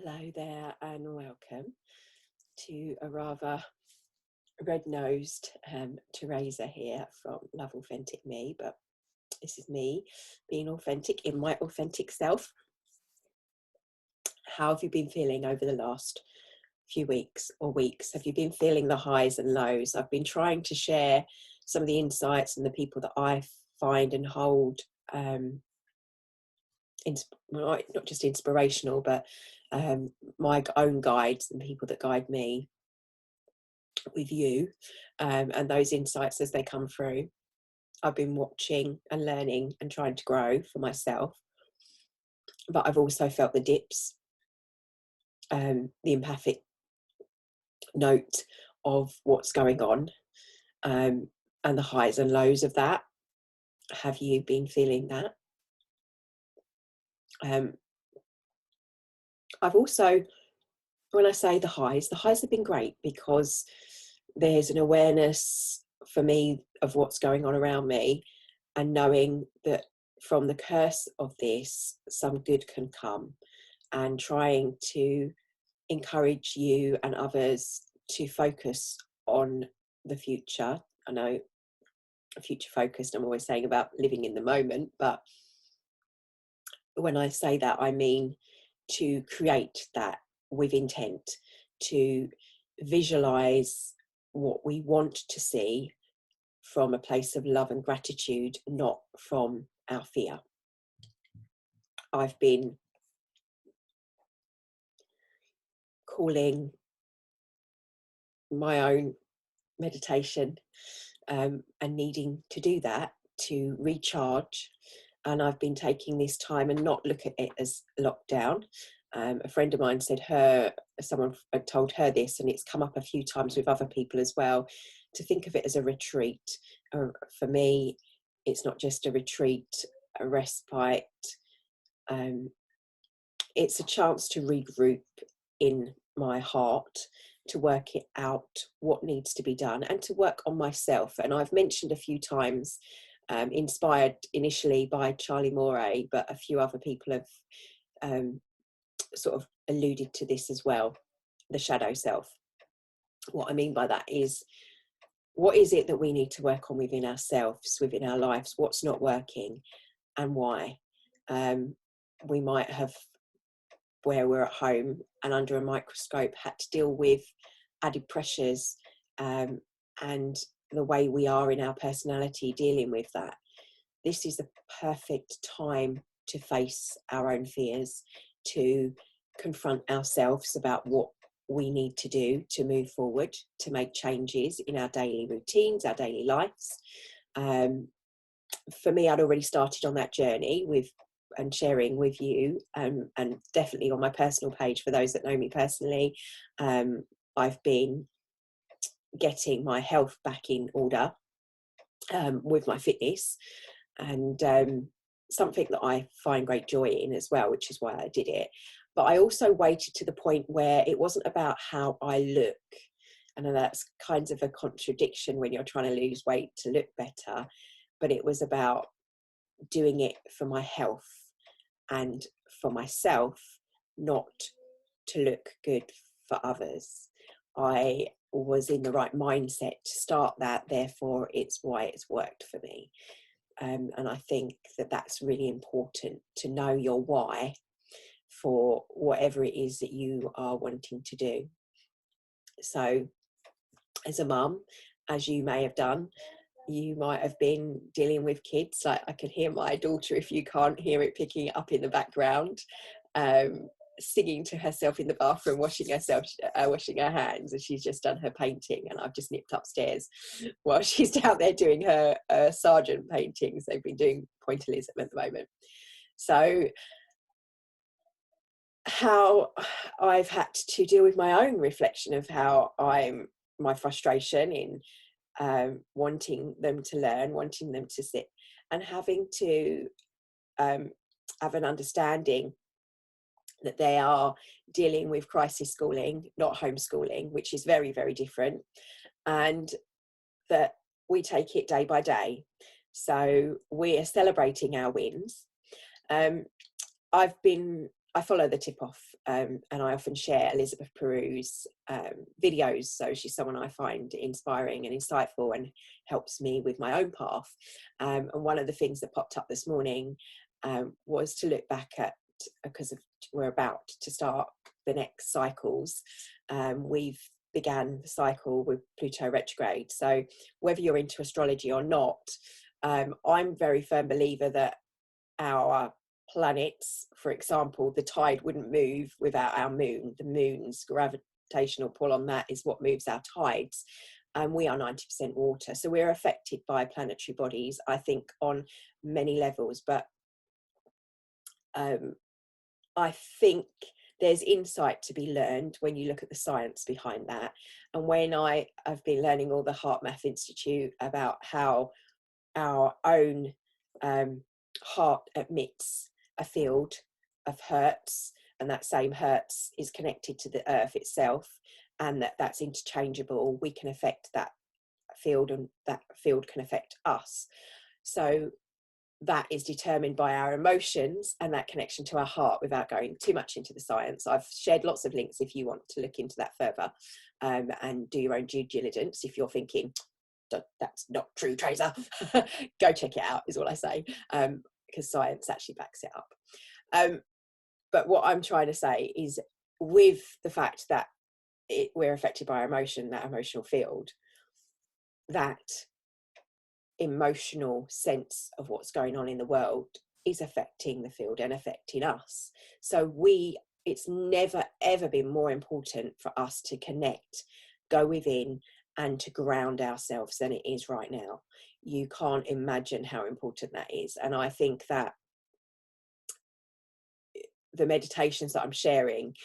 Hello there and welcome to a rather red-nosed Teresa here from Love Authentic Me, but this is me being authentic in my authentic self. How have you been feeling over the last few weeks or weeks? Have you been feeling the highs and lows? I've been trying to share some of the insights and the people that I find and hold not just inspirational, but my own guides and people that guide me with you, and those insights as they come through. I've been watching and learning and trying to grow for myself, but I've also felt the dips, the empathic note of what's going on, and the highs and lows of that. Have you been feeling that? I've also, when I say the highs have been great because there's an awareness for me of what's going on around me, and knowing that from the curse of this, some good can come, and trying to encourage you and others to focus on the future. I know future focused, I'm always saying about living in the moment, but when I say that, I mean to create that with intent, to visualize what we want to see from a place of love and gratitude, not from our fear. I've been calling my own meditation and needing to do that to recharge. And I've been taking this time and not look at it as lockdown. A friend of mine said someone had told her this, and it's come up a few times with other people as well, to think of it as a retreat. For me, it's not just a retreat, a respite. It's a chance to regroup in my heart, to work it out what needs to be done, and to work on myself. And I've mentioned a few times, inspired initially by Charlie Moray, but a few other people have sort of alluded to this as well, the shadow self. What I mean by that is, what is it that we need to work on within ourselves, within our lives? What's not working and why? We might have, where we're at home and under a microscope, had to deal with added pressures, and the way we are in our personality dealing with that. This is the perfect time to face our own fears, to confront ourselves about what we need to do to move forward, to make changes in our daily routines, our daily lives. For me, I'd already started on that journey and sharing with you, and definitely on my personal page for those that know me personally. I've been getting my health back in order with my fitness, and something that I find great joy in as well, which is why I did it. But I also waited to the point where it wasn't about how I look. I know that's kind of a contradiction when you're trying to lose weight to look better, but it was about doing it for my health and for myself, not to look good for others. I was in the right mindset to start that, therefore it's why it's worked for me. And I think that that's really important, to know your why for whatever it is that you are wanting to do. So as a mum, as you may have done, you might have been dealing with kids. Like, I can hear my daughter, if you can't hear it, picking it up in the background, singing to herself in the bathroom, washing her hands, and she's just done her painting, and I've just nipped upstairs while she's down there doing her sergeant paintings. They've been doing pointillism at the moment. So how I've had to deal with my own reflection of how my frustration in wanting them to learn, wanting them to sit, and having to have an understanding that they are dealing with crisis schooling, not homeschooling, which is very, very different, and that we take it day by day. So we are celebrating our wins. I've been I follow the tip off, and I often share Elizabeth Peru's videos. So she's someone I find inspiring and insightful and helps me with my own path. And one of the things that popped up this morning was to look back at, because we're about to start the next cycles. We've began the cycle with Pluto retrograde. So whether you're into astrology or not, I'm a very firm believer that our planets, for example, the tide wouldn't move without our moon. The moon's gravitational pull on that is what moves our tides. And we are 90% water. So we're affected by planetary bodies, I think, on many levels. But I think there's insight to be learned when you look at the science behind that. And when I have been learning all the HeartMath Institute about how our own heart emits a field of hertz, and that same hertz is connected to the earth itself, and that's interchangeable. We can affect that field, and that field can affect us. So that is determined by our emotions and that connection to our heart, without going too much into the science. I've shared lots of links if you want to look into that further, and do your own due diligence. If you're thinking, that's not true, Tracer, go check it out, is all I say, because science actually backs it up. But what I'm trying to say is, with the fact that we're affected by our emotion, that emotional field, that emotional sense of what's going on in the world is affecting the field and affecting us. So it's never ever been more important for us to connect, go within, and to ground ourselves than it is right now. You can't imagine how important that is. And I think that the meditations that I'm sharing,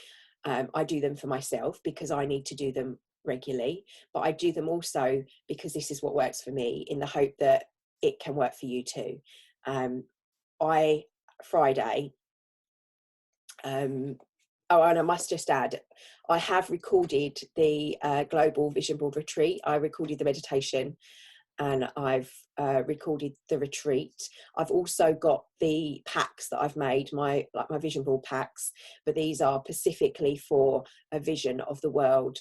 I do them for myself because I need to do them regularly, but I do them also because this is what works for me, in the hope that it can work for you too. Friday, oh, and I must just add, I have recorded the Global Vision Board Retreat. I recorded the meditation, and I've recorded the retreat. I've also got the packs that I've made, my vision board packs, but these are specifically for a vision of the world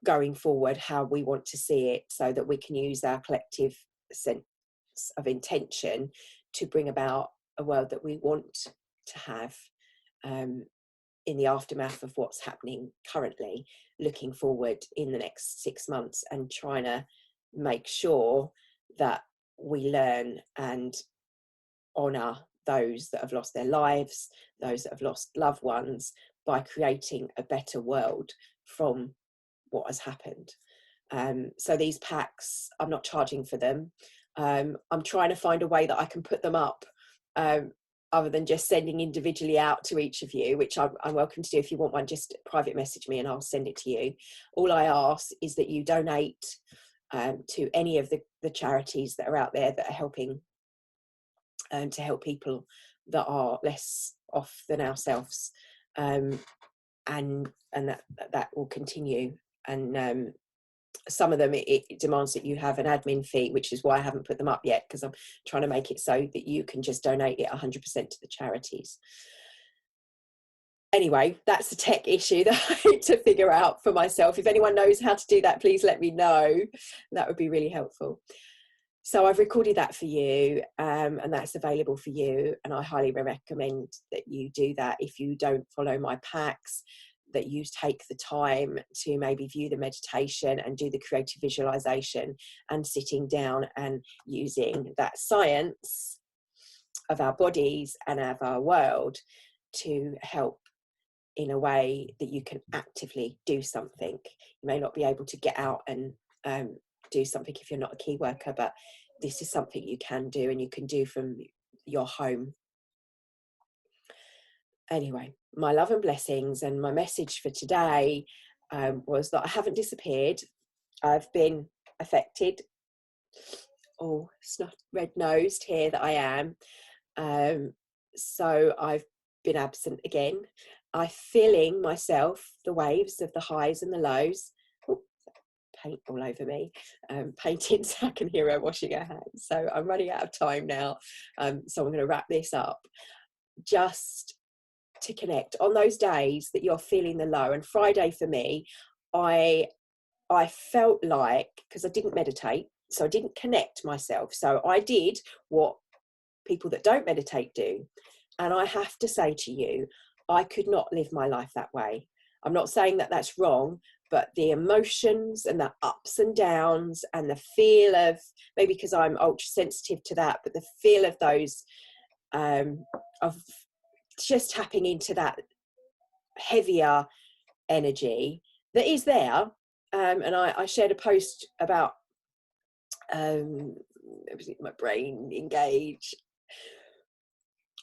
going forward, how we want to see it, so that we can use our collective sense of intention to bring about a world that we want to have, in the aftermath of what's happening currently, looking forward in the next 6 months, and trying to make sure that we learn and honour those that have lost their lives, those that have lost loved ones, by creating a better world from what has happened. So these packs, I'm not charging for them. I'm trying to find a way that I can put them up, other than just sending individually out to each of you, which I'm welcome to do. If you want one, just private message me and I'll send it to you. All I ask is that you donate to any of the charities that are out there that are helping to help people that are less off than ourselves, and that will continue. And some of them it demands that you have an admin fee, which is why I haven't put them up yet, because I'm trying to make it so that you can just donate it 100% to the charities. Anyway, that's a tech issue that I need to figure out for myself. If anyone knows how to do that, please let me know. That would be really helpful. So I've recorded that for you, and that's available for you. And I highly recommend that you do that. If you don't follow my packs, that you take the time to maybe view the meditation and do the creative visualization, and sitting down and using that science of our bodies and of our world to help in a way that you can actively do something. You may not be able to get out and do something if you're not a key worker, but this is something you can do, and you can do from your home. Anyway, my love and blessings, and my message for today was that I haven't disappeared. I've been affected. Oh, snot, red-nosed here that I am. So I've been absent again. I'm feeling myself, the waves of the highs and the lows. Oh, paint all over me, painting, so I can hear her washing her hands. So I'm running out of time now, so I'm going to wrap this up. just to connect on those days that you're feeling the low. And Friday for me, I felt like, because I didn't meditate, so I didn't connect myself, so I did what people that don't meditate do. And I have to say to you, I could not live my life that way. I'm not saying that that's wrong, but the emotions and the ups and downs and the feel of, maybe because I'm ultra sensitive to that, but the feel of those, of just tapping into that heavier energy that is there. And I shared a post about, my brain engage,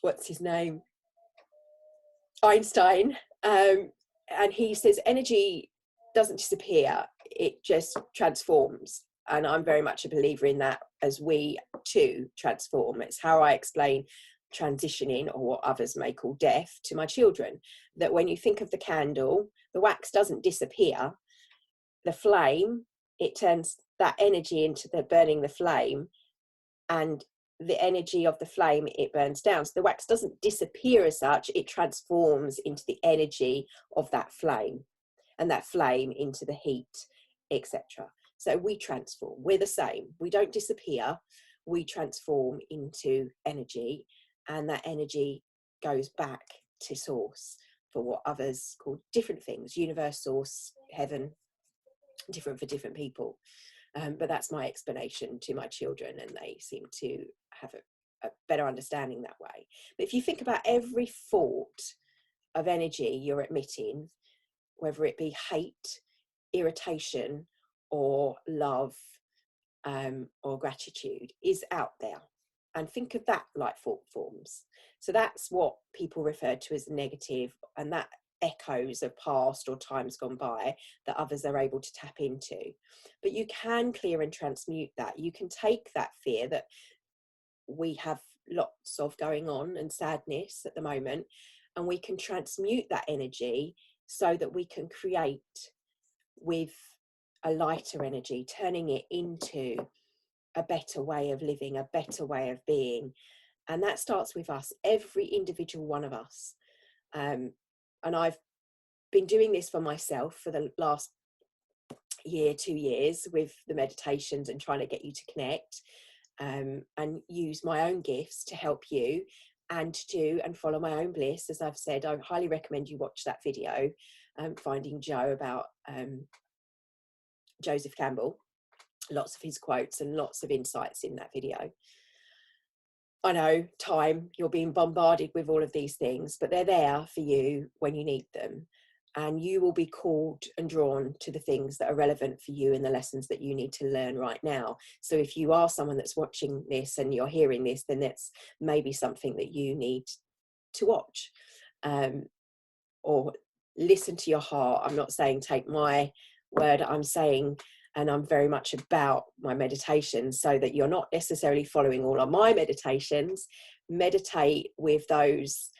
what's his name? Einstein. And he says energy doesn't disappear, it just transforms. And I'm very much a believer in that, as we too transform. It's how I explain transitioning, or what others may call death, to my children. That when you think of the candle, the wax doesn't disappear. The flame, it turns that energy into the burning the flame, and the energy of the flame, it burns down. So the wax doesn't disappear as such, it transforms into the energy of that flame, and that flame into the heat, etc. So we transform, we're the same. We don't disappear, we transform into energy, and that energy goes back to source, for what others call different things, universe, source, heaven, different for different people. But that's my explanation to my children, and they seem to have a better understanding that way. But if you think about every thought of energy you're emitting, whether it be hate, irritation, or love, or gratitude, is out there. And think of that like thought forms. So that's what people refer to as negative, and that echoes of past or times gone by that others are able to tap into. But you can clear and transmute that. You can take that fear that we have lots of going on, and sadness at the moment, and we can transmute that energy so that we can create with a lighter energy, turning it into a better way of living, a better way of being. And that starts with us, every individual one of us. And I've been doing this for myself for the last year, 2 years, with the meditations and trying to get you to connect, and use my own gifts to help you, and to do and follow my own bliss. As I've said, I highly recommend you watch that video, Finding Joe, about Joseph Campbell. Lots of his quotes and lots of insights in that video. I know, time, you're being bombarded with all of these things, but they're there for you when you need them. And you will be called and drawn to the things that are relevant for you and the lessons that you need to learn right now. So if you are someone that's watching this and you're hearing this, then that's maybe something that you need to watch, or listen to your heart. I'm not saying take my word, I'm saying, and I'm very much about my meditations, so that you're not necessarily following all of my meditations. Meditate with those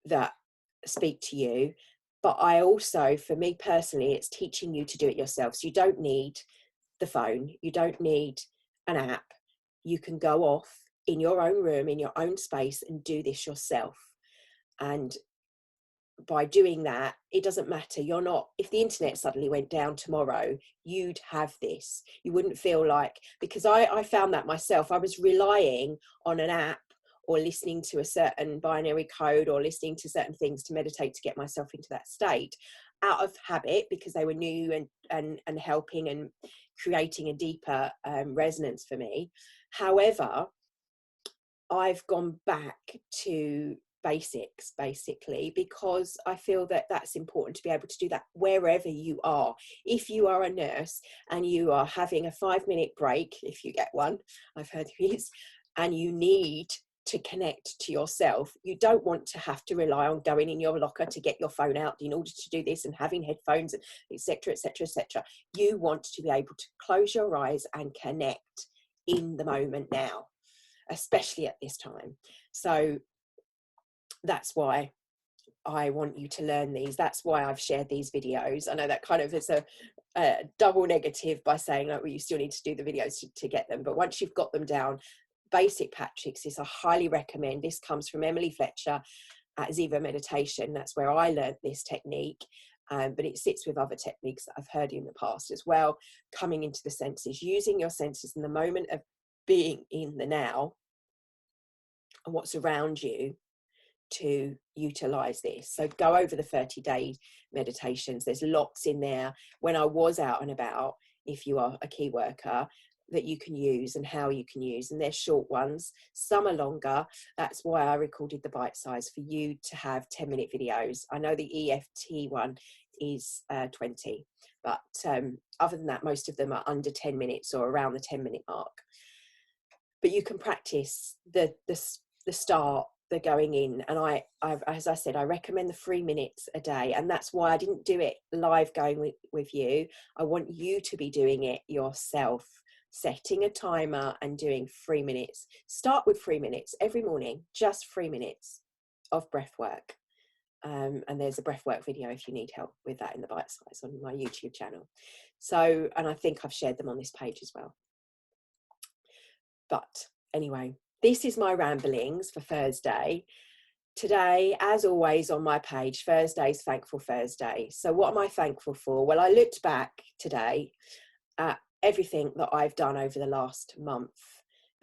that speak to you. But I also, for me personally, it's teaching you to do it yourself. So you don't need the phone, you don't need an app. You can go off in your own room, in your own space, and do this yourself. And by doing that, it doesn't matter. You're not, if the internet suddenly went down tomorrow, you'd have this. You wouldn't feel like, because I found that myself. I was relying on an app, or listening to a certain binary code, or listening to certain things to meditate, to get myself into that state, out of habit, because they were new and helping and creating a deeper resonance for me. However, I've gone back to basics, basically, because I feel that that's important to be able to do that wherever you are. If you are a nurse and you are having a 5-minute break, if you get one, I've heard there is, and you need to connect to yourself, you don't want to have to rely on going in your locker to get your phone out in order to do this, and having headphones, etc, etc, etc. You want to be able to close your eyes and connect in the moment now, especially at this time. So that's why I want you to learn these. That's why I've shared these videos. I know that kind of is a double negative by saying, like, well, you still need to do the videos to get them. But once you've got them down, basic practices I highly recommend. This comes from Emily Fletcher at Ziva Meditation. That's where I learned this technique. But it sits with other techniques that I've heard in the past as well. Coming into the senses, using your senses in the moment of being in the now and what's around you to utilize this. So go over the 30-day meditations. There's lots in there when I was out and about, if you are a key worker, that you can use and how you can use. And they're short ones, some are longer. That's why I recorded the bite size for you to have 10-minute videos. I know the EFT one is 20, but other than that, most of them are under 10 minutes or around the 10-minute mark. But you can practice the start, the going in, and I as I said, I recommend the 3 minutes a day, and that's why I didn't do it live going with you. I want you to be doing it yourself, setting a timer and doing 3 minutes. Start with 3 minutes every morning, just 3 minutes of breath work. And there's a breath work video if you need help with that in the bite size on my YouTube channel. So, and I think I've shared them on this page as well. But anyway, this is my ramblings for Thursday. Today, as always on my page, Thursday's Thankful Thursday. So what am I thankful for? Well, I looked back today at everything that I've done over the last month,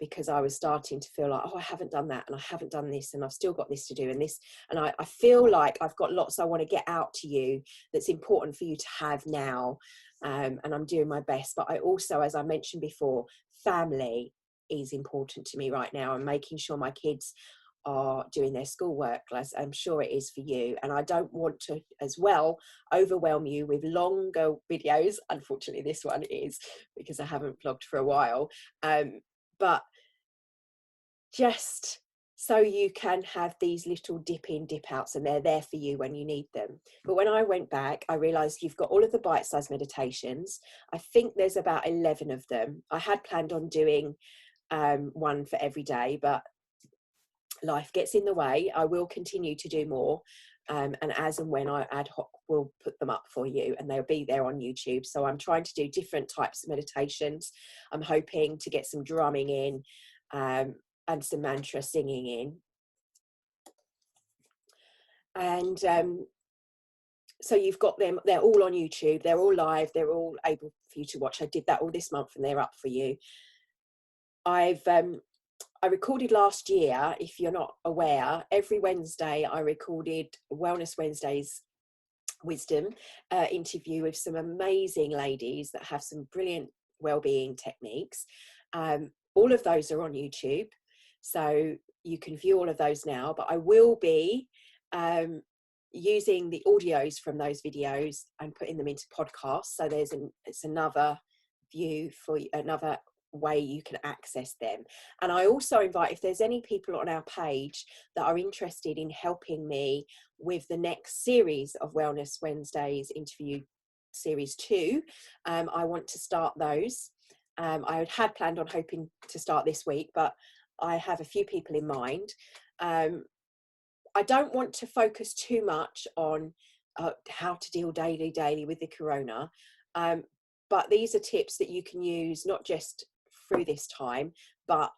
because I was starting to feel like, oh, I haven't done that and I haven't done this and I've still got this to do and this. And I feel like I've got lots I want to get out to you that's important for you to have now. And I'm doing my best. But I also, as I mentioned before, family is important to me right now, and making sure my kids are doing their schoolwork, as I'm sure it is for you. And I don't want to as well overwhelm you with longer videos. Unfortunately, this one is, because I haven't vlogged for a while. But just so you can have these little dip in, dip outs, and they're there for you when you need them. But when I went back, I realized you've got all of the bite-sized meditations. I think there's about 11 of them. I had planned on doing one for every day, but life gets in the way. I will continue to do more, and as and when I ad hoc will put them up for you, and they'll be there on YouTube. So I'm trying to do different types of meditations. I'm hoping to get some drumming in, and some mantra singing in. And so you've got them, they're all on YouTube, they're all live, they're all able for you to watch. I did that all this month and they're up for you. I recorded last year, if you're not aware, every Wednesday I recorded Wellness Wednesdays Wisdom interview with some amazing ladies that have some brilliant well-being techniques. All of those are on YouTube, so you can view all of those now, but I will be using the audios from those videos and putting them into podcasts. So it's another view for another way you can access them. And I also invite, if there's any people on our page that are interested in helping me with the next series of Wellness Wednesdays interview series 2, I want to start those. I had planned on hoping to start this week, but I have a few people in mind. I don't want to focus too much on how to deal daily with the corona, but these are tips that you can use not just through this time, but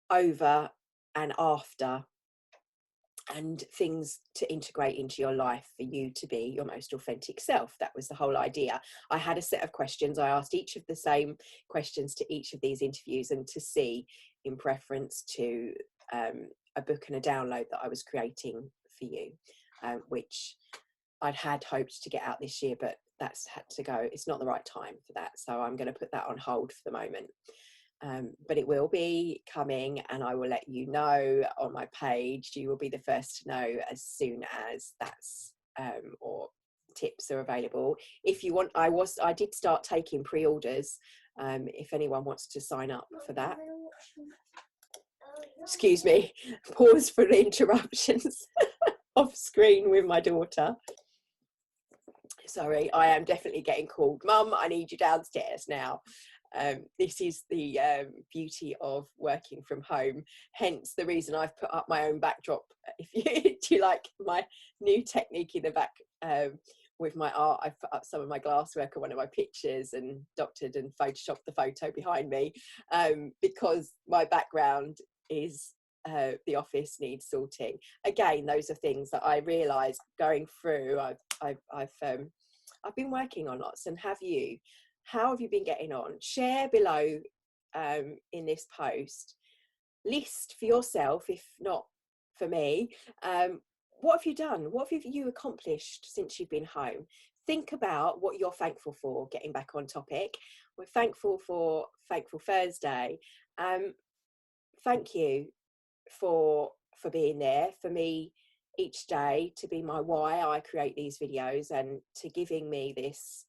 over and after, and things to integrate into your life for you to be your most authentic self. That was the whole idea. I had a set of questions. I asked each of the same questions to each of these interviews, and to see in preference to a book and a download that I was creating for you, which I'd had hoped to get out this year, but that's had to go. It's not the right time for that. So I'm going to put that on hold for the moment. But it will be coming, and I will let you know on my page. You will be the first to know as soon as that's or tips are available. If you want, I did start taking pre-orders. If anyone wants to sign up for that. Excuse me, pause for the interruptions off screen with my daughter. Sorry, I am definitely getting called. Mum, I need you downstairs now. This is the beauty of working from home, hence the reason I've put up my own backdrop. If you do you like my new technique in the back, with my art. I've put up some of my glasswork on one of my pictures and doctored and photoshopped the photo behind me, because my background is the office needs sorting. Again, those are things that I realised going through. I've been working on lots. And have you? How have you been getting on? Share below in this post. List for yourself, if not for me, what have you done? What have you accomplished since you've been home? Think about what you're thankful for. Getting back on topic, we're thankful for Thankful Thursday. Thank you for being there for me each day, to be my why I create these videos, and to giving me this.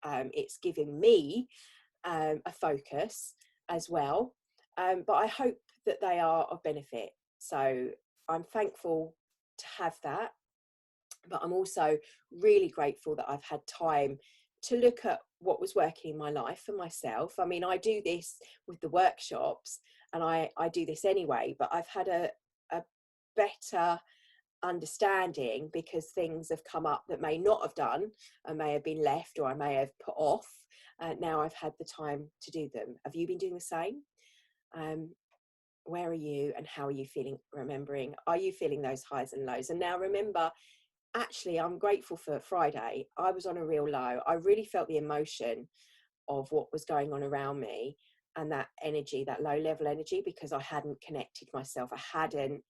It's giving me a focus as well. But I hope that they are of benefit. So I'm thankful to have that, but I'm also really grateful that I've had time to look at what was working in my life for myself. I mean, I do this with the workshops, and I do this anyway, but I've had a better understanding, because things have come up that may not have done, and may have been left, or I may have put off. Now I've had the time to do them. Have you been doing the same? Where are you, and how are you feeling? Remembering, are you feeling those highs and lows? And now remember, actually, I'm grateful for Friday. I was on a real low. I really felt the emotion of what was going on around me, and that energy, that low level energy, because I hadn't connected myself. I hadn't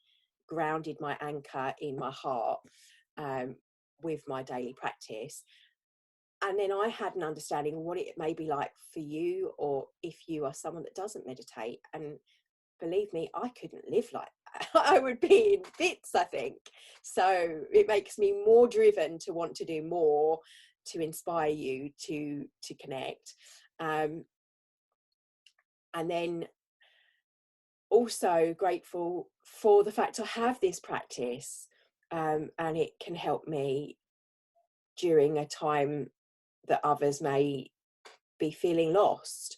grounded my anchor in my heart with my daily practice. And then I had an understanding of what it may be like for you, or if you are someone that doesn't meditate. And believe me, I couldn't live like that. I would be in bits, I think. So it makes me more driven to want to do more, to inspire you to connect. And then also grateful for the fact I have this practice, and it can help me during a time that others may be feeling lost.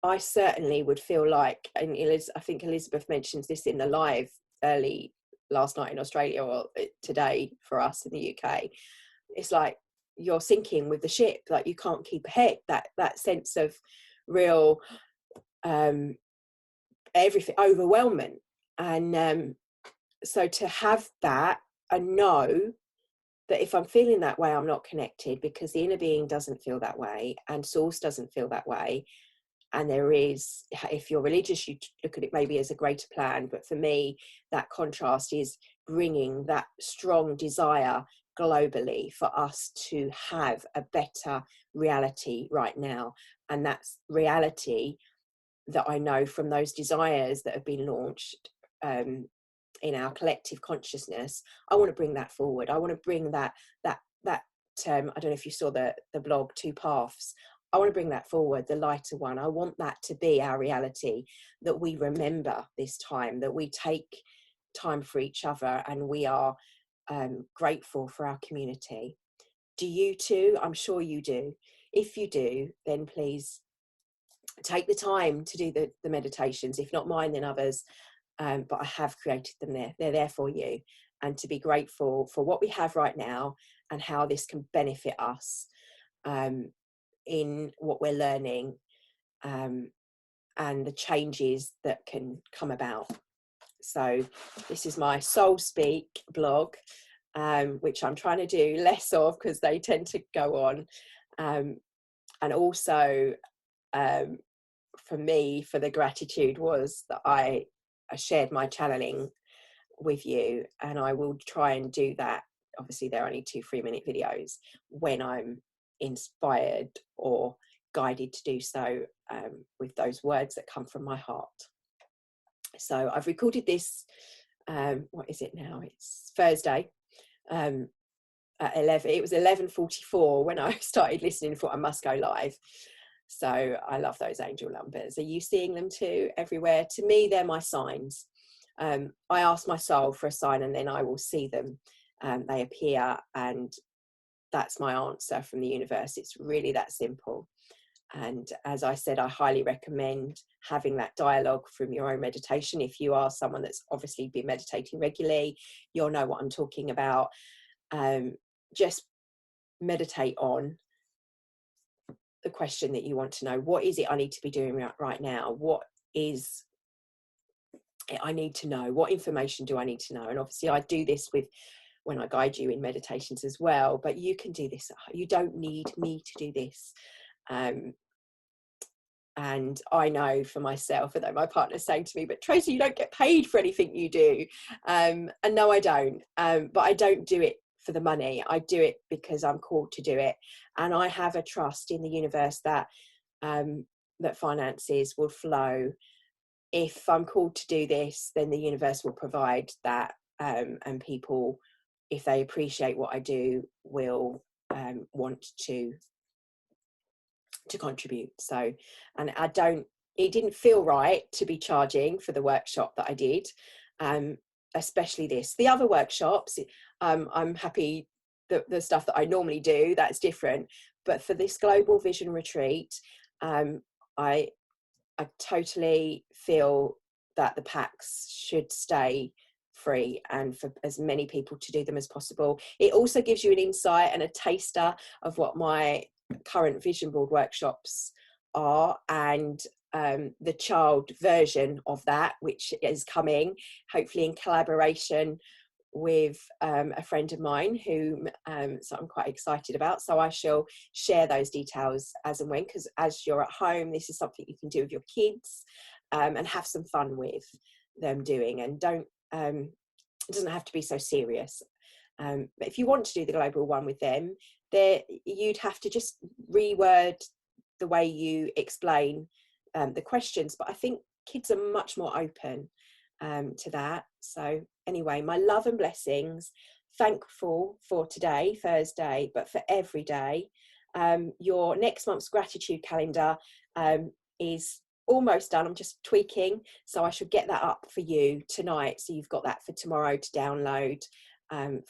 I certainly would feel like, and I think Elizabeth mentions this in the live early last night in Australia, or today for us in the UK, it's like you're sinking with the ship, like you can't keep ahead, that sense of real everything overwhelming. And so to have that, and know that if I'm feeling that way, I'm not connected, because the inner being doesn't feel that way, and source doesn't feel that way. And there is, if you're religious, you look at it maybe as a greater plan, but for me, that contrast is bringing that strong desire globally for us to have a better reality right now. And that's reality that I know from those desires that have been launched in our collective consciousness. I want to bring that forward. I want to bring that I don't know if you saw the blog Two Paths. I want to bring that forward, the lighter one. I want that to be our reality, that we remember this time, that we take time for each other, and we are grateful for our community. Do you too? I'm sure you do. If you do, then please take the time to do the meditations, if not mine, then others. But I have created them there. They're there for you. And to be grateful for what we have right now, and how this can benefit us in what we're learning, and the changes that can come about. So this is my Soul Speak blog, which I'm trying to do less of, because they tend to go on. And also for me, for the gratitude was that I shared my channeling with you, and I will try and do that. Obviously they're only 2 3-minute videos when I'm inspired or guided to do so, with those words that come from my heart. So I've recorded this, what is it now, it's Thursday, at 11. It was 11:44 when I started listening, thought I must go live. So I love those angel numbers. Are you seeing them too everywhere? To me, they're my signs. I ask my soul for a sign, and then I will see them. They appear, and that's my answer from the universe. It's really that simple. And as I said, I highly recommend having that dialogue from your own meditation. If you are someone that's obviously been meditating regularly, you'll know what I'm talking about. Just meditate on the question that you want to know. What is it I need to be doing right now? What is it I need to know? What information do I need to know? And obviously I do this with when I guide you in meditations as well, but you can do this. You don't need me to do this. And I know for myself, although my partner's saying to me, but Tracy, you don't get paid for anything you do. And no, I don't. But I don't do it for the money. I do it because I'm called to do it. And I have a trust in the universe that that finances will flow. If I'm called to do this, then the universe will provide that. And people, if they appreciate what I do, will want to contribute. So, and it didn't feel right to be charging for the workshop that I did, especially this. The other workshops, I'm happy that the stuff that I normally do, that's different. But for this Global Vision Retreat, I totally feel that the packs should stay free and for as many people to do them as possible. It also gives you an insight and a taster of what my current vision board workshops are, and the child version of that, which is coming hopefully in collaboration with a friend of mine who so I'm quite excited about. So I shall share those details as and when, because as you're at home, this is something you can do with your kids and have some fun with them doing, and don't it doesn't have to be so serious. But if you want to do the global one with them, you'd have to just reword the way you explain the questions. But I think kids are much more open to that. So anyway, my love and blessings. Thankful for today, Thursday, but for every day. Your next month's gratitude calendar is almost done. I'm just tweaking, so I should get that up for you tonight, so you've got that for tomorrow to download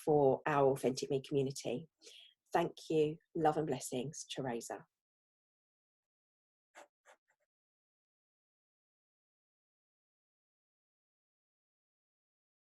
for our Authentic Me community. Thank you. Love and blessings, Teresa.